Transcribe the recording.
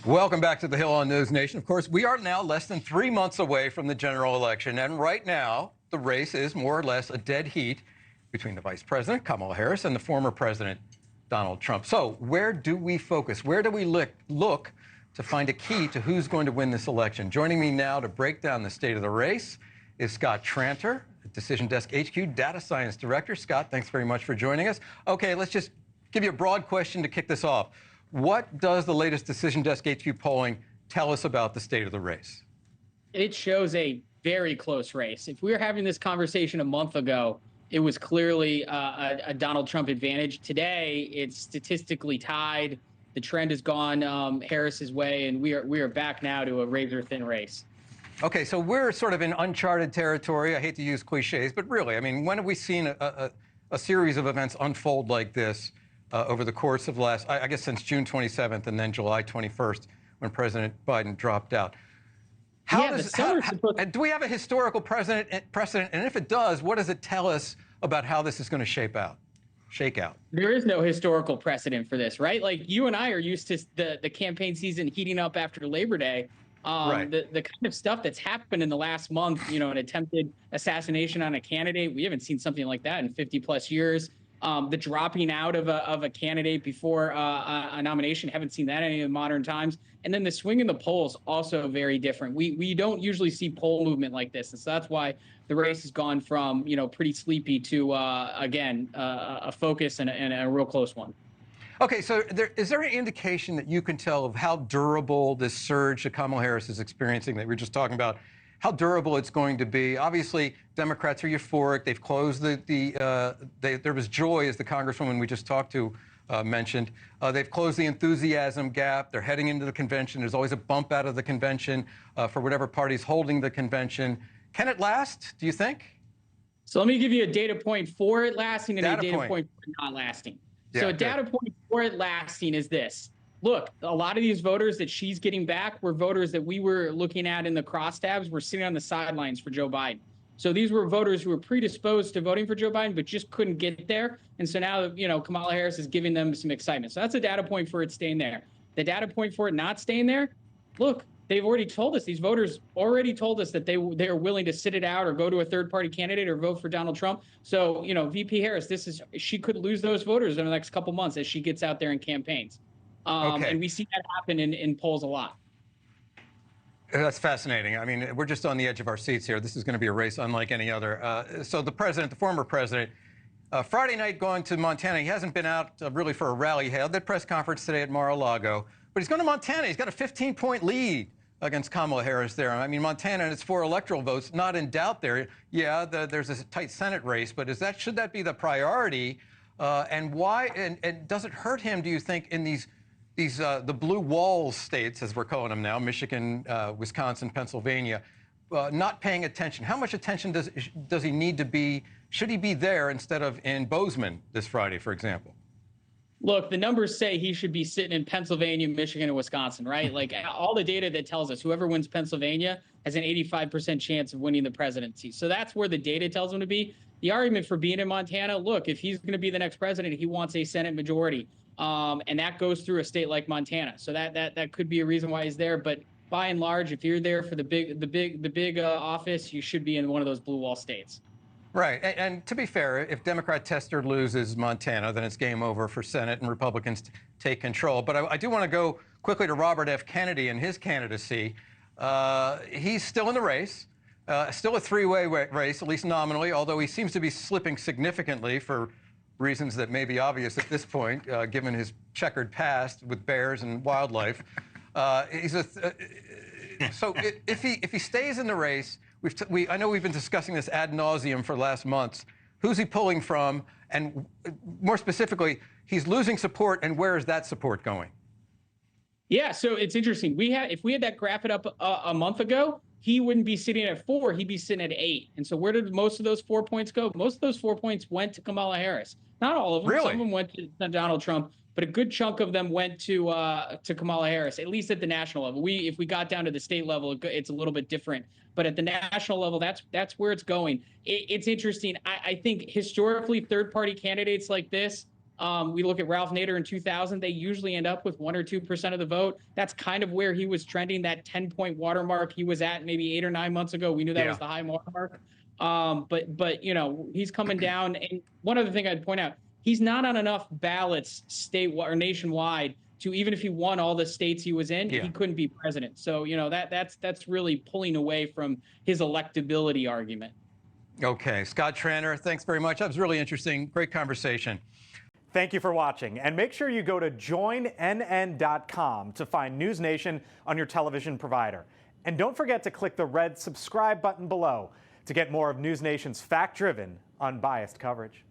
Welcome back to the Hill on NewsNation. Of course, we are now less than 3 months away from the general election, and right now, the race is more or less a dead heat between the Vice President, Kamala Harris, and the former President, Donald Trump. So where do we focus? Where do we look to find a key to who's going to win this election? Joining me now to break down the state of the race is Scott Tranter, DecisionDesk HQ Data Science Director. Scott, thanks very much for joining us. Okay, let's just give you a broad question to kick this off. What does the latest DecisionDesk HQ polling tell us about the state of the race? It shows a very close race. If we were having this conversation a month ago, it was clearly a Donald Trump advantage. Today, it's statistically tied. The trend has gone Harris's way, and we are back now to a razor-thin race. Okay, so we're sort of in uncharted territory. I hate to use cliches, but really, I mean, when have we seen a series of events unfold like this over the course of the last, I guess, since June 27th and then July 21st, when President Biden dropped out? Do we have a historical precedent? And if it does, what does it tell us about how this is going to shake out? There is no historical precedent for this, right? Like, you and I are used to the campaign season heating up after Labor Day. Right. The kind of stuff that's happened in the last month, you know, an attempted assassination on a candidate, we haven't seen something like that in 50 plus years. The dropping out of a candidate before a nomination, haven't seen that in any of the modern times. And then the swing in the polls, also very different. We don't usually see poll movement like this. And so that's why the race has gone from, you know, pretty sleepy to, again, a focus and a real close one. Okay, so is there any indication that you can tell of how durable this surge that Kamala Harris is experiencing that we were just talking about, how durable it's going to be? Obviously, Democrats are euphoric. They've closed there was joy, as the Congresswoman we just talked to mentioned. They've closed the enthusiasm gap. They're heading into the convention. There's always a bump out of the convention for whatever party's holding the convention. Can it last, do you think? So let me give you a data point for it lasting and a data point for it not lasting. Yeah, so a data point for it lasting is this. Look, a lot of these voters that she's getting back were voters that we were looking at in the crosstabs were sitting on the sidelines for Joe Biden. So these were voters who were predisposed to voting for Joe Biden, but just couldn't get there. And so now, you know, Kamala Harris is giving them some excitement. So that's a data point for it staying there. The data point for it not staying there, look, they've already told us, these voters already told us that they are willing to sit it out or go to a third-party candidate or vote for Donald Trump. So, you know, VP Harris, she could lose those voters in the next couple months as she gets out there and campaigns. Okay. And we see that happen in polls a lot. That's fascinating. I mean, we're just on the edge of our seats here. This is going to be a race unlike any other. So the former president, Friday night going to Montana. He hasn't been out really for a rally. He held that press conference today at Mar-a-Lago. But he's going to Montana. He's got a 15-point lead against Kamala Harris there. I mean, Montana and its 4 electoral votes, not in doubt there. Yeah, there's a tight Senate race, but should that be the priority? And why? And does it hurt him, do you think, in the blue wall states, as we're calling them now, Michigan, Wisconsin, Pennsylvania, not paying attention? How much attention does he need to be? Should he be there instead of in Bozeman this Friday, for example? Look, the numbers say he should be sitting in Pennsylvania, Michigan, and Wisconsin, right? Like, all the data that tells us whoever wins Pennsylvania has an 85% chance of winning the presidency. So that's where the data tells him to be. The argument for being in Montana, look, if he's going to be the next president, he wants a Senate majority. And that goes through a state like Montana. So that could be a reason why he's there. But by and large, if you're there for the big office, you should be in one of those blue wall states. Right. And to be fair, if Democrat Tester loses Montana, then it's game over for Senate and Republicans take control. But I do want to go quickly to Robert F. Kennedy and his candidacy. He's still in the race, still a three-way race, at least nominally, although he seems to be slipping significantly for reasons that may be obvious at this point, given his checkered past with bears and wildlife. So if he stays in the race, I know we've been discussing this ad nauseum for the last months. Who's he pulling from? And more specifically, he's losing support, and where is that support going? Yeah, so it's interesting. If we had that graph it up a month ago, he wouldn't be sitting at 4, he'd be sitting at 8. And so where did most of those 4 points go? Most of those 4 points went to Kamala Harris. Not all of them. Really? Some of them went to Donald Trump, but a good chunk of them went to Kamala Harris, at least at the national level. If we got down to the state level, it's a little bit different. But at the national level, that's where it's going. It's interesting. I think historically, third-party candidates like this We look at Ralph Nader in 2000, they usually end up with 1 or 2% of the vote. That's kind of where he was trending, that 10-point watermark he was at maybe 8 or 9 months ago. We knew that was the high watermark. But he's coming down. And one other thing I'd point out, he's not on enough ballots state or nationwide to, even if he won all the states he was in, he couldn't be president. So, that's really pulling away from his electability argument. Okay, Scott Tranter, thanks very much. That was really interesting. Great conversation. Thank you for watching, and make sure you go to joinnn.com to find NewsNation on your television provider. And don't forget to click the red subscribe button below to get more of NewsNation's fact-driven, unbiased coverage.